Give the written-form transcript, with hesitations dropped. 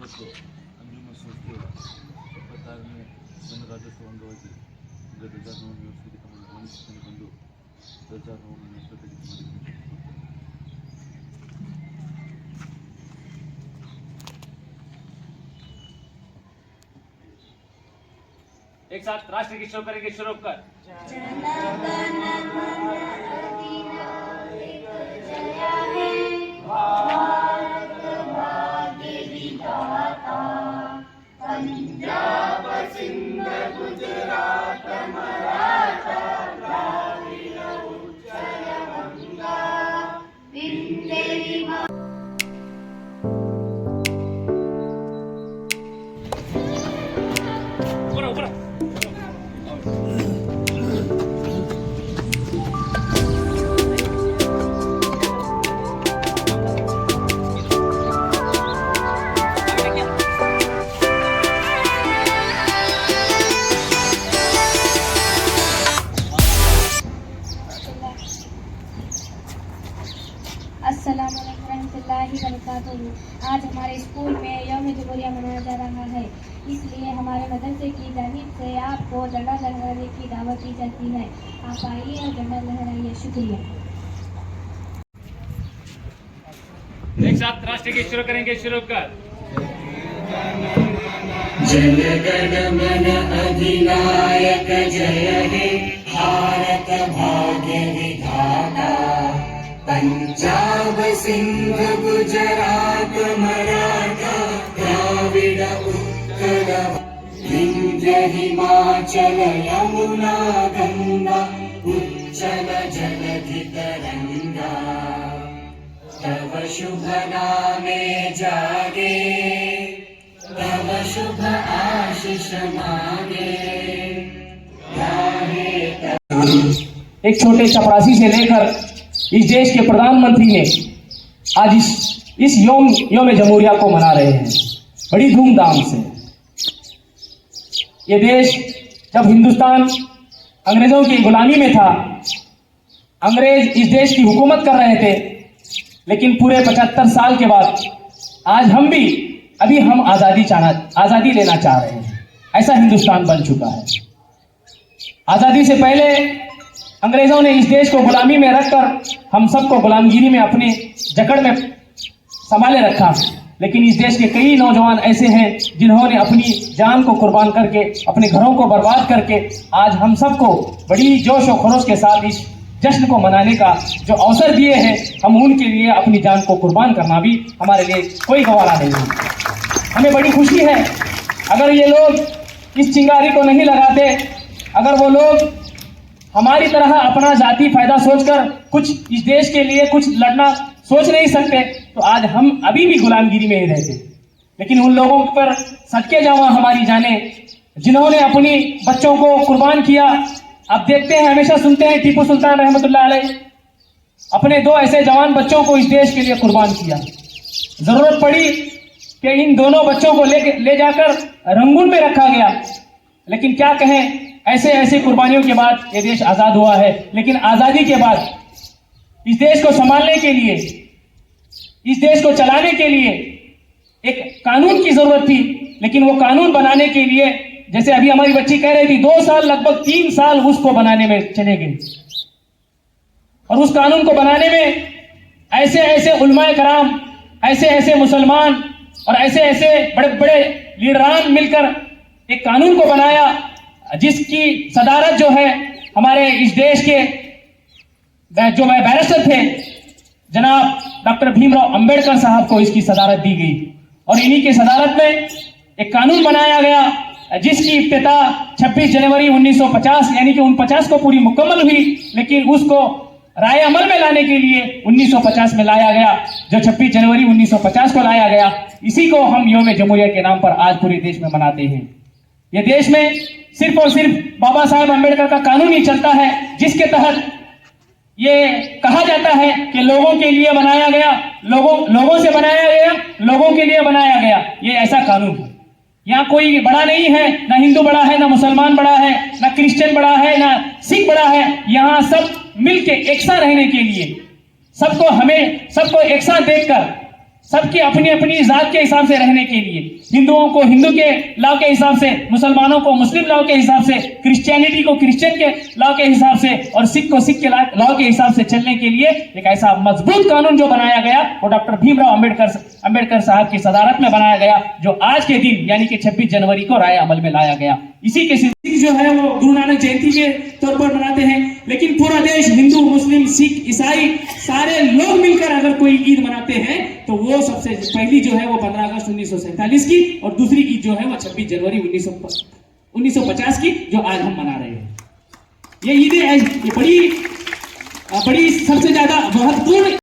ಇವತ್ತು ಅಂಜುಮ ಸಂಸ್ಥೆ 26ನೇ ಗಣರಾಜ್ಯೋತ್ಸವ ಅಂಗವಾಗಿ ಈಗ ಧ್ವಜಾರೋಹಣ ವ್ಯವಸ್ಥೆಗೆ ತಮ್ಮನ್ನು ಗಮನಿಸಿಕೊಂಡು ಬಂದು ಧ್ವಜಾರೋಹಣ ವ್ಯವಸ್ಥೆಗೆ ಮಾಡಿದ್ದಾರೆ। एक साथ राष्ट्र की शोक करेंगे, शुरू कर। पंजाब सिंध गुजरात मराठा द्राविड़ उत्कल गंगा विंध्य अस्सलाम वालेकुम रहमतुल्लाहि व बरकातहू। आज हमारे स्कूल में यौम जमहूरिया मनाया जा रहा है, इसलिए हमारे मदरसे की जानिब से आपको झंडा लहराने की दावत दी जाती है। आप आइए और झंडा लहराइए। शुक्रिया। एक साथ राष्ट्र की शुरू करेंगे, शुरू कर। जन गण मन अधिनायक जय हे भारत भाग्य विधाता। पंजाब सिंध गुजरात मराठा द्राविड़ उत्कल विंध्य हिमाचल यमुना गंगा उच्चल जलधि तरंगा। तव शुभ नामे जागे तव शुभ आशीष मांगे। एक छोटे चपरासी से लेकर इस देश के प्रधानमंत्री ने आज इस यौम जमहूरिया को मना रहे हैं बड़ी धूमधाम से। ये देश जब हिंदुस्तान अंग्रेजों की गुलामी में था, अंग्रेज इस देश की हुकूमत कर रहे थे, लेकिन पूरे 75 साल के बाद आज हम आजादी लेना चाह रहे हैं। ऐसा हिंदुस्तान बन चुका है। आजादी से पहले अंग्रेजों ने इस देश को गुलामी में रखकर हम सबको गुलामगिरी में अपने जकड़ में संभाले रखा, लेकिन इस देश के कई नौजवान ऐसे हैं जिन्होंने अपनी जान को कुर्बान करके, अपने घरों को बर्बाद करके आज हम सबको बड़ी जोश और खरोश के साथ इस जश्न को मनाने का जो अवसर दिए हैं, हम उनके लिए अपनी जान को कुर्बान करना भी हमारे लिए कोई गवारा नहीं है। हमें बड़ी खुशी है अगर ये लोग इस चिंगारी को नहीं लगाते, अगर वो लोग हमारी तरह अपना जाति फायदा सोचकर कुछ इस देश के लिए कुछ लड़ना सोच नहीं सकते, तो आज हम अभी भी गुलामगिरी में ही रहते। लेकिन उन लोगों पर सटके जावा हमारी जाने जिन्होंने अपनी बच्चों को कुर्बान किया। अब देखते हैं, हमेशा सुनते हैं टीपू सुल्तान रहमतुल्लाह अलैह अपने 2 ऐसे जवान बच्चों को इस देश के लिए कुर्बान किया। जरूरत पड़ी कि इन दोनों बच्चों को ले जाकर रंगून में रखा गया, लेकिन क्या कहें, ऐसे कुर्बानियों के बाद ये देश आजाद हुआ है। लेकिन आजादी के बाद इस देश को संभालने के लिए, इस देश को चलाने के लिए एक कानून की जरूरत थी, लेकिन वो कानून बनाने के लिए, जैसे अभी हमारी बच्ची कह रही थी, 2 साल लगभग 3 साल उसको बनाने में चले गए। और उस कानून को बनाने में ऐसे उलमाए कराम, ऐसे मुसलमान और ऐसे बड़े लीडरान मिलकर एक कानून को बनाया, जिसकी सदारत जो है हमारे इस देश के जो बैरिस्टर थे जनाब डॉक्टर भीमराव अंबेडकर साहब को इसकी सदारत दी गई। और इन्हीं के सदारत में एक कानून बनाया गया, जिसकी इब्तिदा 26 जनवरी 1950 यानी कि 49 को पूरी मुकम्मल हुई, लेकिन उसको राय अमल में लाने के लिए 1950 में लाया गया। जो 26 जनवरी 1950 को लाया गया, इसी को हम यौम जमहूरिया के नाम पर आज पूरे देश में मनाते हैं। ये देश में सिर्फ और सिर्फ बाबा साहेब अंबेडकर का कानून ही चलता है, जिसके तहत ये कहा जाता है कि लोगों के लिए बनाया गया, लोगों से बनाया गया, लोगों के लिए बनाया गया। ये ऐसा कानून है। यहाँ कोई बड़ा नहीं है, ना हिंदू बड़ा है, ना मुसलमान बड़ा है, ना क्रिश्चियन बड़ा है, ना सिख बड़ा है। यहाँ सब मिलके एक साथ रहने के लिए, सबको एक साथ देखकर सबकी अपनी अपनी जात के हिसाब से रहने के लिए, हिंदुओं को हिंदू के लॉ के हिसाब से, मुसलमानों को मुस्लिम लॉ के हिसाब से, क्रिश्चियनिटी को क्रिश्चियन के लॉ के हिसाब से और सिख को सिख के लॉ के हिसाब से चलने के लिए एक ऐसा मजबूत कानून जो बनाया गया वो डॉक्टर भीमराव अंबेडकर साहब की सदारत में बनाया गया, जो आज के दिन यानी कि 26 जनवरी को राय अमल में लाया गया। इसी के सिलसिले जो है वो गुरु नानक जयंती के तौर पर मनाते हैं, लेकिन पूरा देश हिंदू मुस्लिम सिख ईसाई सारे लोग मिलकर अगर कोई ईद मनाते हैं तो वो सबसे पहली जो है वो 15 अगस्त 1947 की और दूसरी ईद जो है वो 26 जनवरी 1950 की जो आज हम मना रहे हैं। ये ईदें बड़ी सबसे ज्यादा महत्वपूर्ण